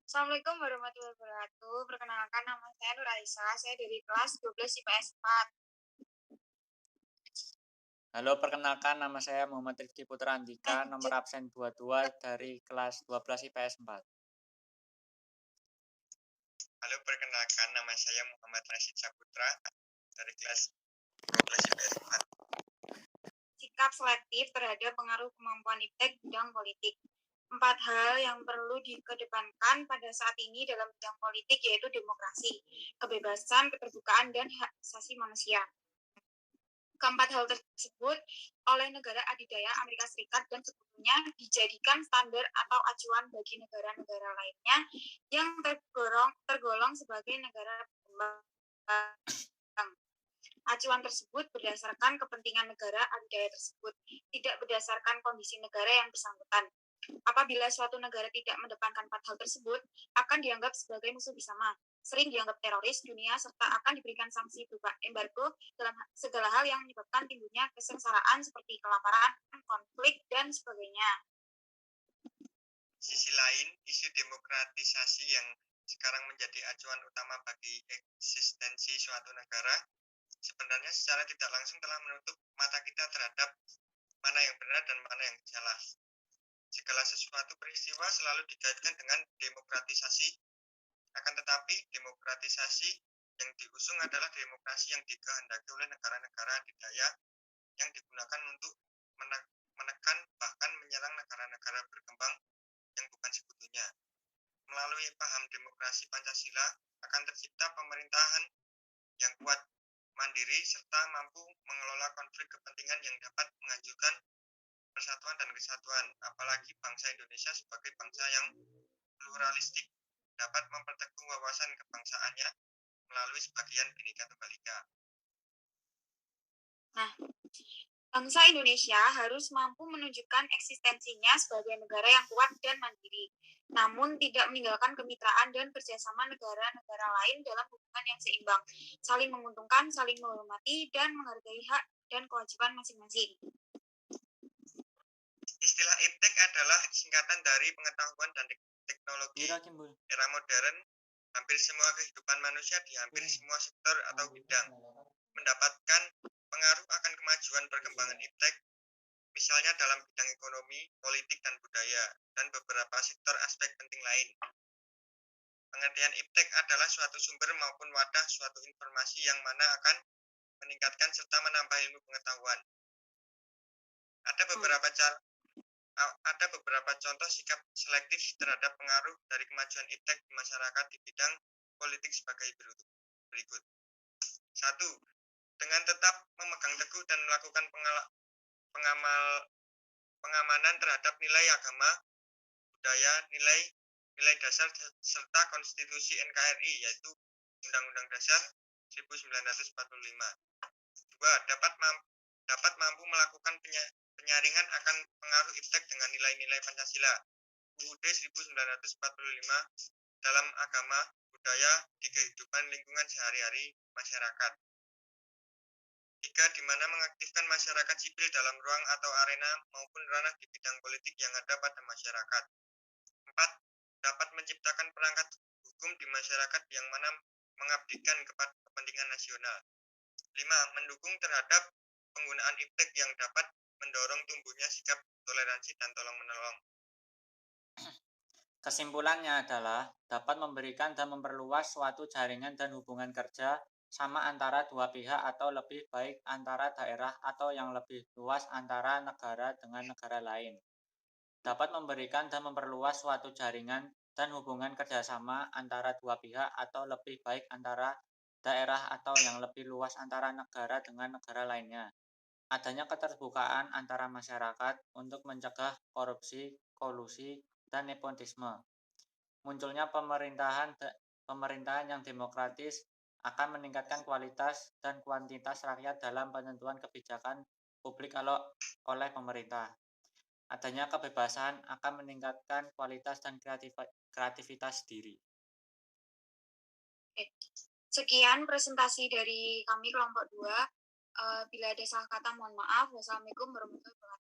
Assalamualaikum warahmatullahi wabarakatuh. Perkenalkan nama saya Nur Aisyah. Saya dari kelas 12 IPS 4. Halo, perkenalkan nama saya Muhammad Rifki Putra Andika, nomor absen 22 dari kelas 12 IPS 4. Halo, perkenalkan nama saya Muhammad Rashid Saputra dari kelas 12 IPS 4. Sikap selektif terhadap pengaruh kemampuan iptek bidang politik. 4 hal yang perlu dikedepankan pada saat ini dalam bidang politik yaitu demokrasi, kebebasan, keterbukaan, dan hak asasi manusia. Keempat hal tersebut oleh negara adidaya Amerika Serikat dan sebelumnya dijadikan standar atau acuan bagi negara-negara lainnya yang tergolong sebagai negara berkembang. Acuan tersebut berdasarkan kepentingan negara adidaya tersebut, tidak berdasarkan kondisi negara yang bersangkutan. Apabila suatu negara tidak mendepankan 4 hal tersebut, akan dianggap sebagai musuh bersama, sering dianggap teroris dunia, serta akan diberikan sanksi berupa embargo dalam segala hal yang menyebabkan timbulnya kesengsaraan seperti kelaparan, konflik, dan sebagainya. Sisi lain, isu demokratisasi yang sekarang menjadi acuan utama bagi eksistensi suatu negara sebenarnya secara tidak langsung telah menutup mata kita terhadap mana yang benar dan mana yang salah. Segala sesuatu peristiwa selalu dikaitkan dengan demokratisasi, akan tetapi demokratisasi yang diusung adalah demokrasi yang dikehendaki oleh negara-negara adidaya yang digunakan untuk menekan bahkan menyerang negara-negara berkembang yang bukan sekutunya. Melalui paham demokrasi Pancasila akan tercipta pemerintahan yang kuat, mandiri, serta mampu mengelola konflik kepentingan yang dapat menghancurkan persatuan dan kesatuan, apalagi bangsa Indonesia sebagai bangsa yang pluralistik dapat memperteguh wawasan kebangsaannya melalui sebagian Bhinneka Tunggal Ika. Nah, bangsa Indonesia harus mampu menunjukkan eksistensinya sebagai negara yang kuat dan mandiri, namun tidak meninggalkan kemitraan dan kerjasama negara-negara lain dalam hubungan yang seimbang, saling menguntungkan, saling menghormati, dan menghargai hak dan kewajiban masing-masing. Istilah iptek adalah singkatan dari pengetahuan dan teknologi. Era modern, hampir semua kehidupan manusia di hampir semua sektor atau bidang mendapatkan pengaruh akan kemajuan perkembangan iptek, misalnya dalam bidang ekonomi, politik, dan budaya, dan beberapa sektor aspek penting lain. Pengertian iptek adalah suatu sumber maupun wadah suatu informasi yang mana akan meningkatkan serta menambah ilmu pengetahuan. Ada beberapa contoh sikap selektif terhadap pengaruh dari kemajuan iptek di masyarakat di bidang politik sebagai berikut. 1. Dengan tetap memegang teguh dan melakukan pengamanan terhadap nilai agama, budaya, nilai dasar serta konstitusi NKRI, yaitu Undang-Undang Dasar 1945. 2. Dapat mampu melakukan penyaringan akan pengaruh iptek dengan nilai-nilai Pancasila UUD 1945 dalam agama, budaya, di kehidupan lingkungan sehari-hari masyarakat. 3. Di mana mengaktifkan masyarakat sipil dalam ruang atau arena maupun ranah di bidang politik yang ada pada masyarakat. 4. Dapat menciptakan perangkat hukum di masyarakat yang mana mengabdikan kepada kepentingan nasional. 5. Mendukung terhadap penggunaan iptek yang dapat mendorong tumbuhnya sikap toleransi dan tolong-menolong. Kesimpulannya adalah dapat memberikan dan memperluas suatu jaringan dan hubungan kerja sama antara dua pihak atau lebih baik antara daerah atau yang lebih luas antara negara dengan negara lain. Dapat memberikan dan memperluas suatu jaringan dan hubungan kerjasama antara dua pihak atau lebih baik antara daerah atau yang lebih luas antara negara dengan negara lainnya. Adanya keterbukaan antara masyarakat untuk mencegah korupsi, kolusi, dan nepotisme. Munculnya pemerintahan yang demokratis akan meningkatkan kualitas dan kuantitas rakyat dalam penentuan kebijakan publik oleh pemerintah. Adanya kebebasan akan meningkatkan kualitas dan kreativitas diri. Sekian presentasi dari kami kelompok 2. Bila ada salah kata mohon maaf. Wassalamualaikum warahmatullahi wabarakatuh.